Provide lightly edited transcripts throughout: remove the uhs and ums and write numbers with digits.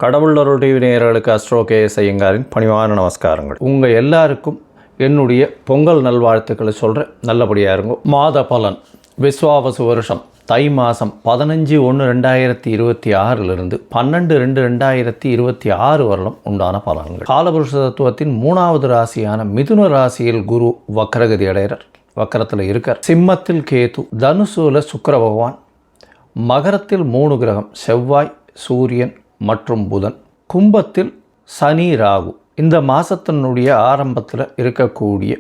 கடவுள் அருள் டிவி நேயர்களுக்கு astro KS ஐயங்காரின் பணிவான நமஸ்காரங்கள். உங்கள் எல்லாருக்கும் என்னுடைய பொங்கல் நல்வாழ்த்துக்களை சொல்கிறேன். நல்லபடியாக இருங்க. மாத பலன் விஸ்வாவசு வருஷம் தை மாதம் 15/1/2026 12/2/2026 வரலும் உண்டான பலன்கள். காலபுருஷ தத்துவத்தின் 3வது ராசியான மிதுன ராசியில் குரு வக்ரகதி அடைகிறார். வக்கரத்தில் இருக்கார். சிம்மத்தில் கேது, தனுசுல சுக்கிர பகவான், மகரத்தில் 3 கிரகம் செவ்வாய், சூரியன் மற்றும் புதன், கும்பத்தில் சனி, ராகு. இந்த மாதத்தினுடைய ஆரம்பத்தில் இருக்கக்கூடிய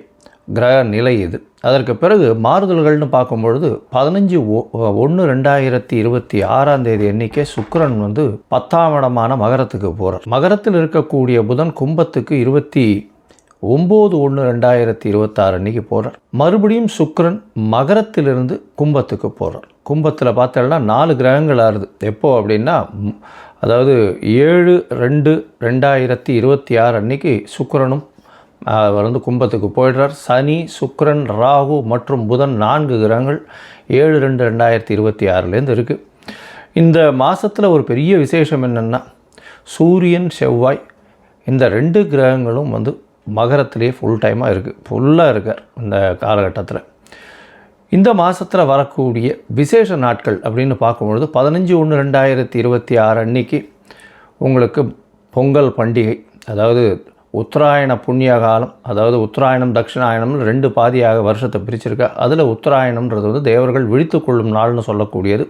கிரக நிலை இது. அதற்கு பிறகு மாறுதல்கள்னு பார்க்கும்பொழுது 15/1/2026 எண்ணிக்கை சுக்கிரன் 10ஆம் இடமான மகரத்துக்கு போகிறார். மகரத்தில் இருக்கக்கூடிய புதன் கும்பத்துக்கு 29/1/2026 அன்னைக்கு போகிறார். மறுபடியும் சுக்கிரன் மகரத்திலிருந்து கும்பத்துக்கு போகிறார். கும்பத்தில் பார்த்தோம்னா 4 கிரகங்கள் ஆறுது. எப்போ அப்படின்னா, அதாவது 7/2/2026 அன்னைக்கு சுக்கிரனும் கும்பத்துக்கு போயிடுறார். சனி, சுக்கிரன், ராகு மற்றும் புதன் 4 கிரகங்கள் 7/2/2026 இருக்குது. இந்த மாதத்தில் ஒரு பெரிய விசேஷம் என்னென்னா, சூரியன், செவ்வாய் இந்த 2 கிரகங்களும் மகரத்திலே ஃபுல்லாக இருக்கார் இந்த காலகட்டத்தில். இந்த மாதத்தில் வரக்கூடிய விசேஷ நாட்கள் அப்படின்னு பார்க்கும்பொழுது 15/1/2026 அன்னைக்கு உங்களுக்கு பொங்கல் பண்டிகை, அதாவது உத்தராயண புண்ணிய காலம், அதாவது உத்தராயணம் தட்சிணாயணம்னு 2 பாதியாக வருஷத்தை பிரிச்சிருக்கா. அதில் உத்தராயணம்ன்றது தேவர்கள் விழித்து கொள்ளும் நாள்னு சொல்லக்கூடியது.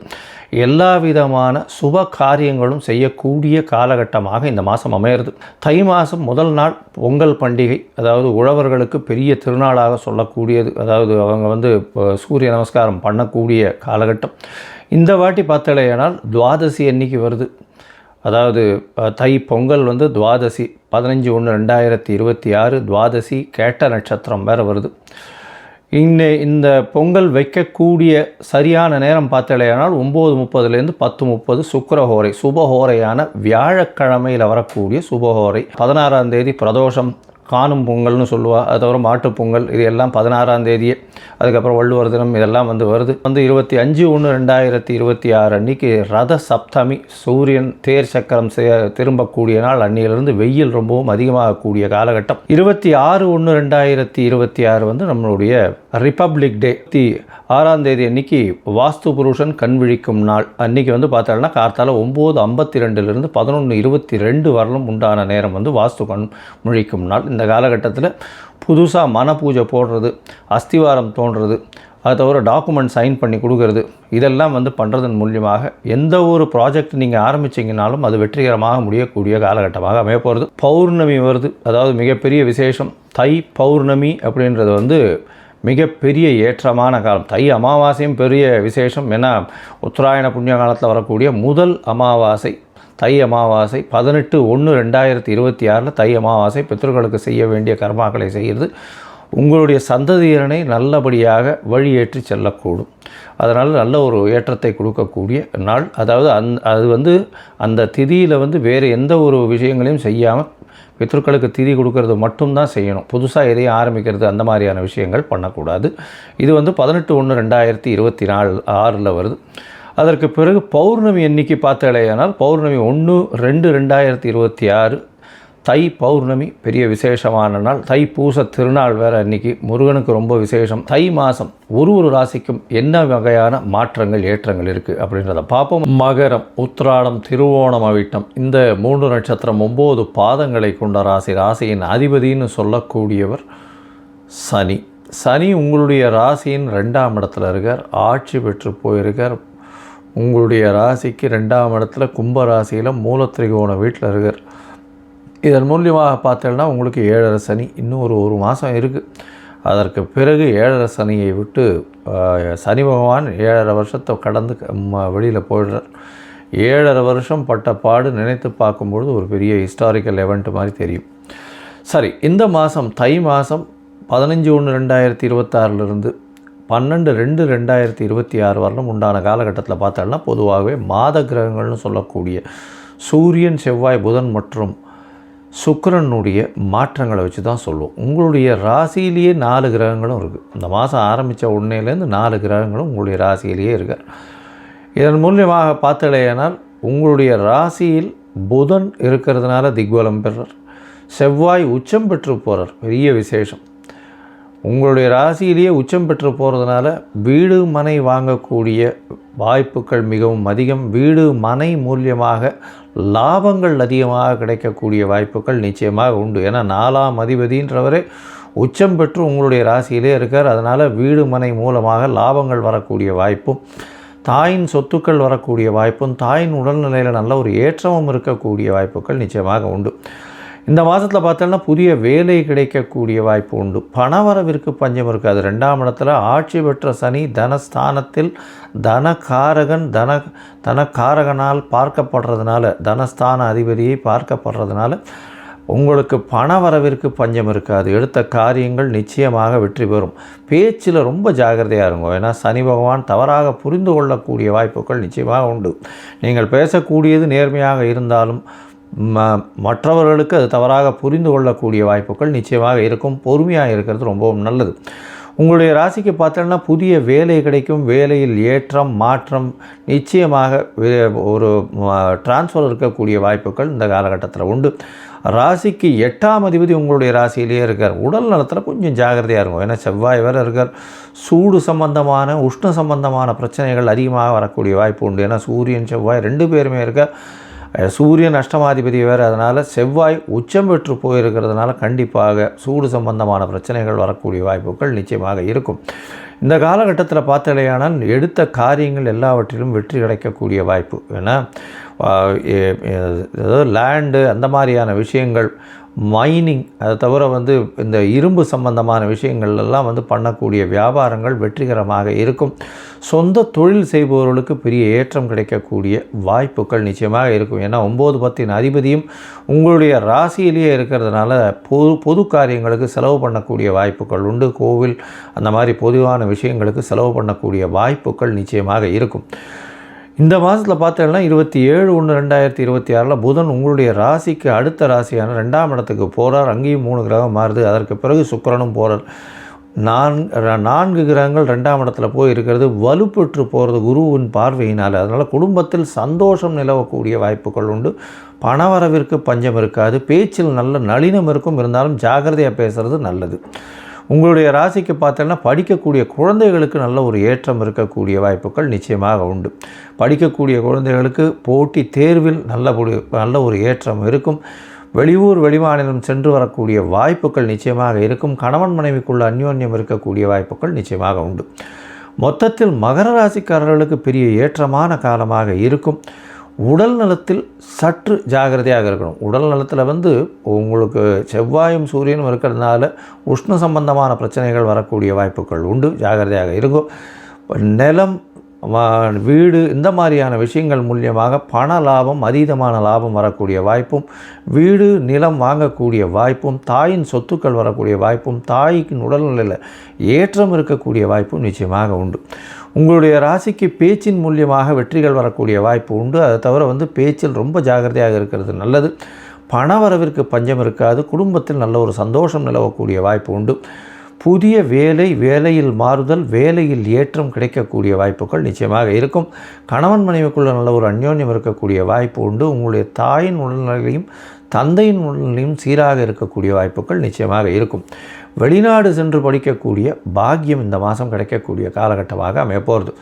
எல்லா விதமான சுப காரியங்களும் செய்யக்கூடிய காலகட்டமாக இந்த மாதம் அமையிறது. தை மாதம் முதல் நாள் பொங்கல் பண்டிகை, அதாவது உழவர்களுக்கு பெரிய திருநாளாக சொல்லக்கூடியது. அதாவது அவங்க சூரிய நமஸ்காரம் பண்ணக்கூடிய காலகட்டம். இந்த வாட்டி பார்த்தலையானால் துவாதசி அன்னைக்கு வருது. அதாவது தை பொங்கல் துவாதசி 15/1/2026 துவாதசி கேட்ட நட்சத்திரம் வேறு வருது. இந்த பொங்கல் வைக்கக்கூடிய சரியான நேரம் பார்த்தலையானால் 9:30 10:30 சுக்கிரஹோரை, சுபஹோரையான வியாழக்கிழமையில் வரக்கூடிய சுபஹோரை. 16ஆம் தேதி பிரதோஷம், காணும் பொங்கல்னு சொல்லுவாள். அது தவிர மாட்டுப்பொங்கல், இது எல்லாம் 16ஆம் தேதியே. அதுக்கப்புறம் வள்ளுவர் தினம், இதெல்லாம் வருது. 25/1/2026 அன்றைக்கி ரத சப்தமி, சூரியன் தேர் சக்கரம் திரும்பக்கூடிய நாள். அன்னியிலிருந்து வெயில் ரொம்பவும் அதிகமாகக்கூடிய காலகட்டம். 26/1/2026 நம்மளுடைய ரிப்பப்ளிக் டே. 6ஆம் தேதி அன்றைக்கி வாஸ்து புருஷன் கண் விழிக்கும் நாள். அன்றைக்கி பார்த்தோம்னா கார்த்தால 9:52 11:22 வரலும் உண்டான நேரம் வாஸ்து கண் முழிக்கும் நாள். இந்த காலகட்டத்தில் புதுசாக மன பூஜை போடுறது, அஸ்திவாரம் தோன்றுறது, அது தவிர டாக்குமெண்ட் சைன் பண்ணி கொடுக்கறது, இதெல்லாம் பண்ணுறதன் மூலியமாக எந்த ஒரு ப்ராஜெக்ட் நீங்கள் ஆரம்பிச்சிங்கனாலும் அது வெற்றிகரமாக முடியக்கூடிய காலகட்டமாக அமைய போகிறது. பௌர்ணமி வருது, அதாவது மிகப்பெரிய விசேஷம். தை பௌர்ணமி அப்படின்றது மிகப்பெரிய ஏற்றமான காலம். தை அமாவாசையும் பெரிய விசேஷம். ஏன்னா உத்தராயண புண்ணிய காலத்தில் வரக்கூடிய முதல் அமாவாசை தை அமாவாசை. 18/1/2026 தை அமாவாசை. பித்ருக்களுக்கு செய்ய வேண்டிய கர்மாக்களை செய்கிறது உங்களுடைய சந்ததியினரை நல்லபடியாக வழியேற்றி செல்லக்கூடும். அதனால் நல்ல ஒரு ஏற்றத்தை கொடுக்கக்கூடிய நாள். அதாவது அது அந்த திதியில் வேறு எந்த ஒரு விஷயங்களையும் செய்யாமல் பித்ருக்களுக்கு திதி கொடுக்கறது மட்டும்தான் செய்யணும். புதுசாக எதையும் ஆரம்பிக்கிறது அந்த மாதிரியான விஷயங்கள் பண்ணக்கூடாது. இது 18/1/2026 வருது. அதற்கு பிறகு பௌர்ணமி எண்ணிக்கை பார்த்தலையானால் பௌர்ணமி 1/2/2026 தை பௌர்ணமி பெரிய விசேஷமான நாள். தை பூச திருநாள் வேறு அன்றைக்கி. முருகனுக்கு ரொம்ப விசேஷம். தை மாதம் ஒரு ராசிக்கும் என்ன வகையான மாற்றங்கள் ஏற்றங்கள் இருக்குது அப்படின்றத பார்ப்போம். மகரம், உத்திராடம், திருவோணம், அவிட்டம் இந்த 3 நட்சத்திரம் 9 பாதங்களை கொண்ட ராசி. ராசியின் அதிபதினு சொல்லக்கூடியவர் சனி. சனி உங்களுடைய ராசியின் 2ஆம் இடத்துல இருக்கார். ஆட்சி பெற்று போயிருக்கார். உங்களுடைய ராசிக்கு 2ஆம் இடத்துல கும்ப ராசியில் மூலத்திரிகோண வீட்டில் இருக்கார். இதன் மூலியமாக பார்த்தோன்னா உங்களுக்கு 7.5 சனி இன்னும் ஒரு மாதம் இருக்குது. அதற்கு பிறகு 7.5 சனியை விட்டு சனி பகவான் 7.5 வருஷத்தை கடந்து வெளியில் போயிடுறார். 7.5 வருஷம் பட்ட பாடு நினைத்து பார்க்கும்பொழுது ஒரு பெரிய ஹிஸ்டாரிக்கல் எவெண்ட் மாதிரி தெரியும். சரி, இந்த மாதம் தை மாதம் 15/1/2026 12/2/2026 வரலும் உண்டான காலகட்டத்தில் பார்த்தோம்னா பொதுவாகவே மாத கிரகங்கள்னு சொல்லக்கூடிய சூரியன், செவ்வாய், புதன் மற்றும் சுக்கிரனுடைய மாற்றங்களை வச்சு தான் சொல்லுவோம். உங்களுடைய ராசியிலேயே 4 கிரகங்களும் இருக்குது. இந்த மாதம் ஆரம்பித்த உடனேலேருந்து 4 கிரகங்களும் உங்களுடைய ராசியிலேயே இருக்கார். இதன் மூலியமாக பார்த்தலையானால் உங்களுடைய ராசியில் புதன் இருக்கிறதுனால திக்பலம் பெறார். செவ்வாய் உச்சம் பெற்று போகிறார், பெரிய விசேஷம். உங்களுடைய ராசியிலேயே உச்சம் பெற்று போகிறதுனால வீடு மனை வாங்கக்கூடிய வாய்ப்புகள் மிகவும் அதிகம். வீடு மனை மூலியமாக லாபங்கள் அதிகமாக கிடைக்கக்கூடிய வாய்ப்புகள் நிச்சயமாக உண்டு. ஏன்னா 4ஆம் அதிபதின்றவரே உச்சம் பெற்று உங்களுடைய ராசியிலே இருக்கார். அதனால் வீடு மனை மூலமாக லாபங்கள் வரக்கூடிய வாய்ப்பும், தாயின் சொத்துக்கள் வரக்கூடிய வாய்ப்பும், தாயின் உடல்நிலையில் நல்ல ஒரு ஏற்றமும் இருக்கக்கூடிய வாய்ப்புகள் நிச்சயமாக உண்டு. இந்த மாதத்தில் பார்த்தோன்னா புதிய வேலை கிடைக்கக்கூடிய வாய்ப்பு உண்டு. பணவரவிற்கு பஞ்சம் இருக்காது. 2ஆம் இடத்துல ஆட்சி பெற்ற சனி தனஸ்தானத்தில் தனக்காரகனால் பார்க்கப்படுறதுனால, தனஸ்தான அதிபதியை பார்க்கப்படுறதுனால உங்களுக்கு பணவரவிற்கு பஞ்சம் இருக்காது. எடுத்த காரியங்கள் நிச்சயமாக வெற்றி பெறும். பேச்சில் ரொம்ப ஜாகிரதையாக இருங்க. ஏன்னா சனி பகவான் தவறாக புரிந்து கொள்ளக்கூடிய வாய்ப்புகள் நிச்சயமாக உண்டு. நீங்கள் பேசக்கூடியது நேர்மையாக இருந்தாலும் மற்றவர்களுக்கு அது தவறாக புரிந்து கொள்ளக்கூடிய வாய்ப்புகள் நிச்சயமாக இருக்கும். பொறுமையாக இருக்கிறது ரொம்பவும் நல்லது. உங்களுடைய ராசிக்கு பார்த்தோன்னா புதிய வேலை கிடைக்கும். வேலையில் ஏற்றம் மாற்றம் நிச்சயமாக ஒரு டிரான்ஸ்ஃபர் இருக்கக்கூடிய வாய்ப்புகள் இந்த காலகட்டத்தில் உண்டு. ராசிக்கு 8ஆம் அதிபதி உங்களுடைய ராசியிலேயே இருக்கார். உடல் நலத்தில் கொஞ்சம் ஜாகிரதையாக இருக்கும். ஏன்னா செவ்வாய் வேறு இருக்கார். சூடு சம்பந்தமான உஷ்ண சம்பந்தமான பிரச்சனைகள் அதிகமாக வரக்கூடிய வாய்ப்பு உண்டு. ஏன்னா சூரியன் செவ்வாய் 2 பேருமே இருக்கார். சூரியன் அஷ்டமாதிபதி வேறு. அதனால் செவ்வாய் உச்சம் பெற்று போயிருக்கிறதுனால கண்டிப்பாக சூடு சம்பந்தமான பிரச்சனைகள் வரக்கூடிய வாய்ப்புகள் நிச்சயமாக இருக்கும். இந்த காலகட்டத்தில் பார்த்தாலேயானால் எடுத்த காரியங்கள் எல்லாவற்றிலும் வெற்றி கிடைக்கக்கூடிய வாய்ப்பு. ஏன்னா அதாவது லேண்டு அந்த மாதிரியான விஷயங்கள், மைனிங், அதை தவிர இந்த இரும்பு சம்பந்தமான விஷயங்கள்லாம் பண்ணக்கூடிய வியாபாரங்கள் வெற்றிகரமாக இருக்கும். சொந்த தொழில் செய்பவர்களுக்கு பெரிய ஏற்றம் கிடைக்கக்கூடிய வாய்ப்புகள் நிச்சயமாக இருக்கும். ஏன்னா 9-10 அதிபதியும் உங்களுடைய ராசியிலேயே இருக்கிறதுனால பொது காரியங்களுக்கு செலவு பண்ணக்கூடிய வாய்ப்புகள் உண்டு. கோவில் அந்த மாதிரி பொதுவான விஷயங்களுக்கு செலவு பண்ணக்கூடிய வாய்ப்புகள் நிச்சயமாக இருக்கும். இந்த மாதத்தில் பார்த்தோம்னா 27/1/2026 புதன் உங்களுடைய ராசிக்கு அடுத்த ராசியான 2ஆம் இடத்துக்கு போகிறார். அங்கேயும் 3 கிரகம் மாறுது. அதற்கு பிறகு சுக்கிரனும் போகிறார். 4 கிரகங்கள் 2ஆம் இடத்துல போய் இருக்கிறது வலுப்பெற்று போகிறது குருவின் பார்வையினால். அதனால் குடும்பத்தில் சந்தோஷம் நிலவக்கூடிய வாய்ப்புகள் உண்டு. பணவரவிற்கு பஞ்சம் இருக்காது. பேச்சில் நல்ல நளினம் இருக்கும். இருந்தாலும் ஜாகிரதையாக பேசுகிறது நல்லது. உங்களுடைய ராசிக்கு பார்த்தோன்னா படிக்கக்கூடிய குழந்தைகளுக்கு நல்ல ஒரு ஏற்றம் இருக்கக்கூடிய வாய்ப்புகள் நிச்சயமாக உண்டு. படிக்கக்கூடிய குழந்தைகளுக்கு போட்டி தேர்வில் நல்ல ஒரு ஏற்றம் இருக்கும். வெளியூர் வெளிமாநிலம் சென்று வரக்கூடிய வாய்ப்புகள் நிச்சயமாக இருக்கும். கணவன் மனைவிக்குள்ள அந்யோன்யம் இருக்கக்கூடிய வாய்ப்புகள் நிச்சயமாக உண்டு. மொத்தத்தில் மகர ராசிக்காரர்களுக்கு பெரிய ஏற்றமான காலமாக இருக்கும். உடல் நலத்தில் சற்று ஜாகிரதையாக இருக்கணும். உடல் நலத்தில் உங்களுக்கு செவ்வாயும் சூரியனும் இருக்கிறதுனால உஷ்ண சம்பந்தமான பிரச்சனைகள் வரக்கூடிய வாய்ப்புகள் உண்டு. ஜாகிரதையாக இருக்கும். நிலம், வீடு இந்த மாதிரியான விஷயங்கள் மூலியமாக பண லாபம், அதீதமான லாபம் வரக்கூடிய வாய்ப்பும், வீடு நிலம் வாங்கக்கூடிய வாய்ப்பும், தாயின் சொத்துக்கள் வரக்கூடிய வாய்ப்பும், தாய்க்கு உடல்நிலையில் ஏற்றம் இருக்கக்கூடிய வாய்ப்பும் நிச்சயமாக உண்டு. உங்களுடைய ராசிக்கு பேச்சின் மூலியமாக வெற்றிகள் வரக்கூடிய வாய்ப்பு உண்டு. அதை தவிர பேச்சில் ரொம்ப ஜாகிரதையாக இருக்கிறது நல்லது. பணவரவிற்கு பஞ்சம் இருக்காது. குடும்பத்தில் நல்ல ஒரு சந்தோஷம் நிலவக்கூடிய வாய்ப்பு உண்டு. புதிய வேலையில் மாறுதல், வேலையில் ஏற்றம் கிடைக்கக்கூடிய வாய்ப்புகள் நிச்சயமாக இருக்கும். கணவன் மனைவிக்குள்ள நல்ல ஒரு அந்யோன்யம் இருக்கக்கூடிய வாய்ப்பு உண்டு. உங்களுடைய தாயின் உடல்நிலையும் தந்தையின் உடல்நிலையும் சீராக இருக்கக்கூடிய வாய்ப்புகள் நிச்சயமாக இருக்கும். வெளிநாடு சென்று படிக்கக்கூடிய பாக்கியம் இந்த மாதம் கிடைக்கக்கூடிய காலகட்டமாக அமையப்போகிறது.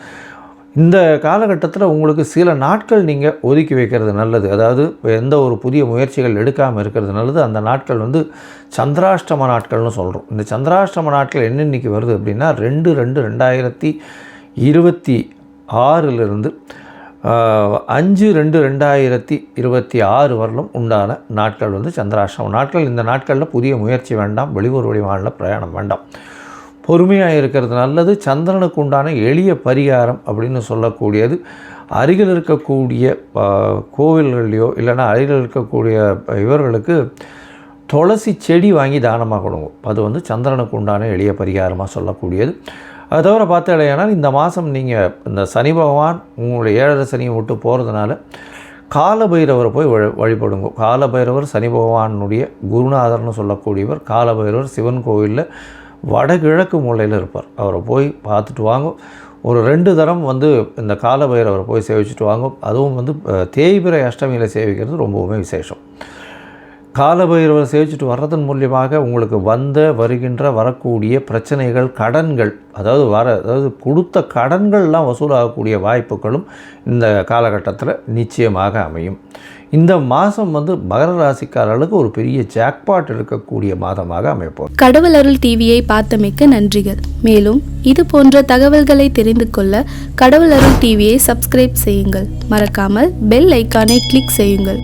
இந்த காலகட்டத்தில் உங்களுக்கு சில நாட்கள் நீங்கள் ஒதுக்கி வைக்கிறது நல்லது. அதாவது எந்த ஒரு புதிய முயற்சிகள் எடுக்காமல் இருக்கிறது நல்லது. அந்த நாட்கள் சந்திராஷ்டம நாட்கள்னு சொல்கிறோம். இந்த சந்திராஷ்டம நாட்கள் என்னென்னைக்கு வருது அப்படின்னா 2/2/2026 5/2/2026 வரலும் உண்டான நாட்கள் சந்திராஷ்டம நாட்கள். இந்த நாட்களில் புதிய முயற்சி வேண்டாம். வெளியூர் வெளிமாநில பிரயாணம் வேண்டாம். பொறுமையாக இருக்கிறது நல்லது. சந்திரனுக்கு உண்டான எளிய பரிகாரம் அப்படின்னு சொல்லக்கூடியது அருகில் இருக்கக்கூடிய கோவில்கள்லையோ இல்லைன்னா அருகில் இருக்கக்கூடிய இவர்களுக்கு துளசி செடி வாங்கி தானமாக கொடுங்க. அது சந்திரனுக்கு உண்டான எளிய பரிகாரமாக சொல்லக்கூடியது. அது தவிர பார்த்தாலேனால் இந்த மாதம் நீங்கள் இந்த சனி பகவான் உங்களுடைய 7 சனியை விட்டு போகிறதுனால காலபைரவரை போய் வழிபடுங்க. காலபைரவர் சனி பகவானுடைய குருநாதர்னு சொல்லக்கூடியவர். காலபைரவர் சிவன் கோவிலில் வடகிழக்கு மூலையில் இருப்பார். அவரை போய் பார்த்துட்டு வாங்க. ஒரு 2 தரம் வந்து இந்த காலபைரவரை போய் சேவிச்சுட்டு வாங்க. அதுவும் வந்து தேய்பிறை அஷ்டமியில் சேவிக்கிறது ரொம்பவுமே விசேஷம். காலபைரவரை சேவிச்சுட்டு வர்றதன் மூலியமாக உங்களுக்கு வரக்கூடிய பிரச்சனைகள், கடன்கள், அதாவது கொடுத்த கடன்கள்லாம் வசூலாகக்கூடிய வாய்ப்புகளும் இந்த காலகட்டத்தில் நிச்சயமாக அமையும். இந்த மாதம் வந்து மகர ராசிக்காரர்களுக்கு ஒரு பெரிய ஜாக்பாட் இருக்கக்கூடிய மாதமாக அமைப்போம். கடவுள் அருள் டிவியை பார்த்தமைக்கு நன்றிகள். மேலும் இது போன்ற தகவல்களை தெரிந்து கொள்ள கடவுள் அருள் டிவியை சப்ஸ்கிரைப் செய்யுங்கள். மறக்காமல் பெல் ஐக்கானை கிளிக் செய்யுங்கள்.